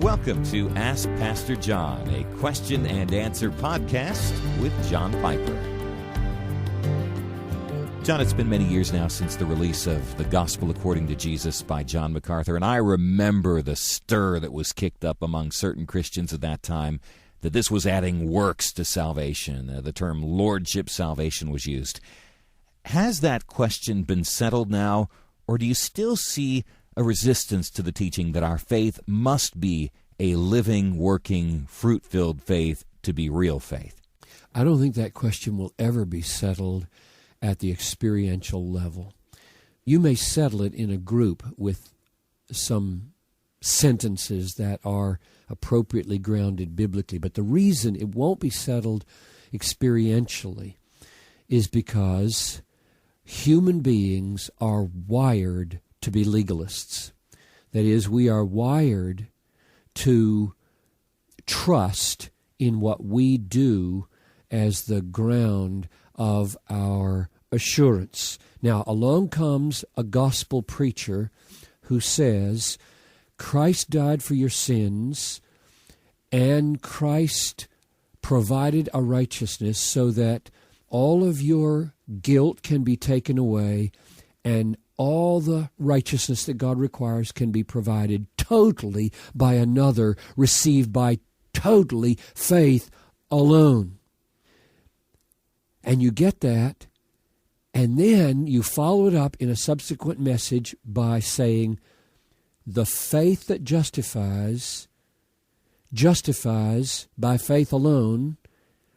Welcome to Ask Pastor John, a question and answer podcast with John Piper. John, it's been many years now since the release of The Gospel According to Jesus by John MacArthur, and I remember the stir that was kicked up among certain Christians at that time that this was adding works to salvation. The term lordship salvation was used. Has that question been settled now, or do you still see a resistance to the teaching that our faith must be a living, working, fruit-filled faith to be real faith? I don't think that question will ever be settled at the experiential level. You may settle it in a group with some sentences that are appropriately grounded biblically, but the reason it won't be settled experientially is because human beings are wired to be legalists. That is, we are wired to trust in what we do as the ground of our assurance. Now, along comes a gospel preacher who says, Christ died for your sins, and Christ provided a righteousness so that all of your guilt can be taken away, and all the righteousness that God requires can be provided totally by another, received by totally faith alone. And you get that, and then you follow it up in a subsequent message by saying, the faith that justifies by faith alone,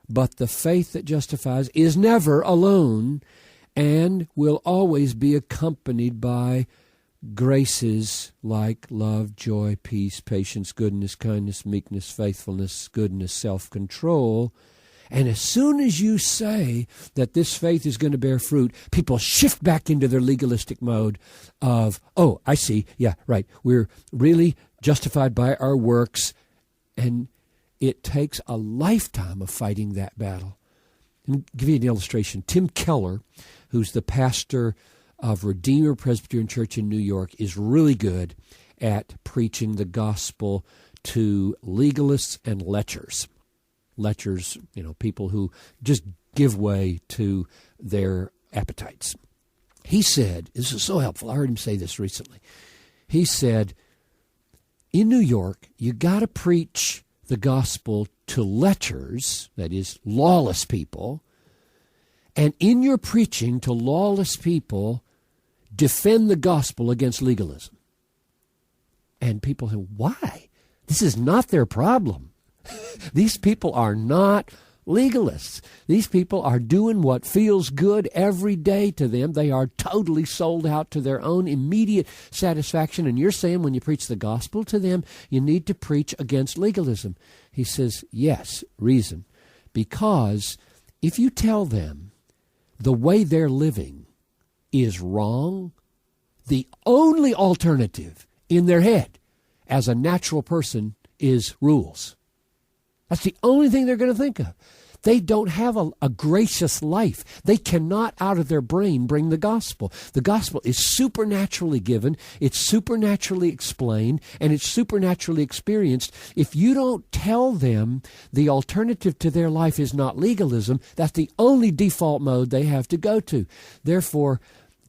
but the faith that justifies is never alone and will always be accompanied by graces like love, joy, peace, patience, goodness, kindness, meekness, faithfulness, goodness, self-control. And as soon as you say that this faith is going to bear fruit, people shift back into their legalistic mode of, oh, I see, yeah, right, we're really justified by our works, and it takes a lifetime of fighting that battle. Let me give you an illustration. Tim Keller, who's the pastor of Redeemer Presbyterian Church in New York, is really good at preaching the gospel to legalists and lechers. Lechers, people who just give way to their appetites. He said, this is so helpful, I heard him say this recently. He said, in New York, you got to preach the gospel to lechers, that is, lawless people, and in your preaching to lawless people, defend the gospel against legalism. And people say, why? This is not their problem. These people are not legalists. These people are doing what feels good every day to them. They are totally sold out to their own immediate satisfaction. And you're saying when you preach the gospel to them, you need to preach against legalism. He says, yes, reason. Because if you tell them the way they're living is wrong, the only alternative in their head as a natural person is rules. That's the only thing they're going to think of. They don't have a gracious life. They cannot, out of their brain, bring the gospel. The gospel is supernaturally given, it's supernaturally explained, and it's supernaturally experienced. If you don't tell them the alternative to their life is not legalism, that's the only default mode they have to go to. Therefore,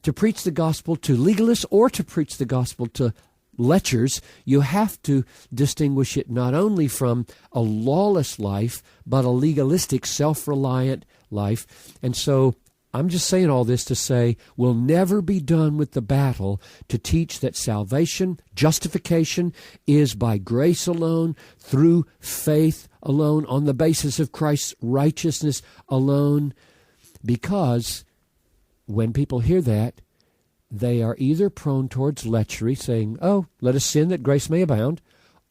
to preach the gospel to legalists or to preach the gospel to lechers, you have to distinguish it not only from a lawless life, but a legalistic, self-reliant life. And so I'm just saying all this to say we'll never be done with the battle to teach that salvation, justification, is by grace alone, through faith alone, on the basis of Christ's righteousness alone, because when people hear that, they are either prone towards lechery, saying, oh, let us sin that grace may abound,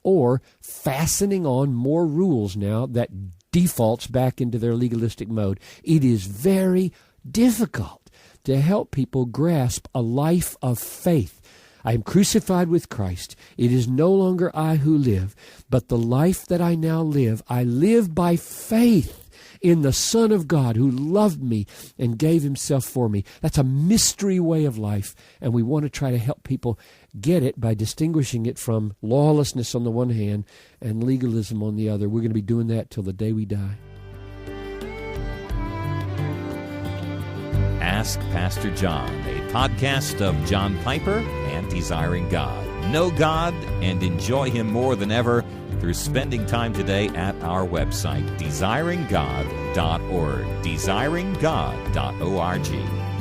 or fastening on more rules now that defaults back into their legalistic mode. It is very difficult to help people grasp a life of faith. I am crucified with Christ. It is no longer I who live, but the life that I now live, I live by faith in the Son of God who loved me and gave himself for me. That's a mystery way of life, and we want to try to help people get it by distinguishing it from lawlessness on the one hand and legalism on the other. We're going to be doing that till the day we die. Ask Pastor John, a podcast of John Piper and Desiring God. Know God and enjoy him more than ever through spending time today at our website, desiringgod.org, desiringgod.org.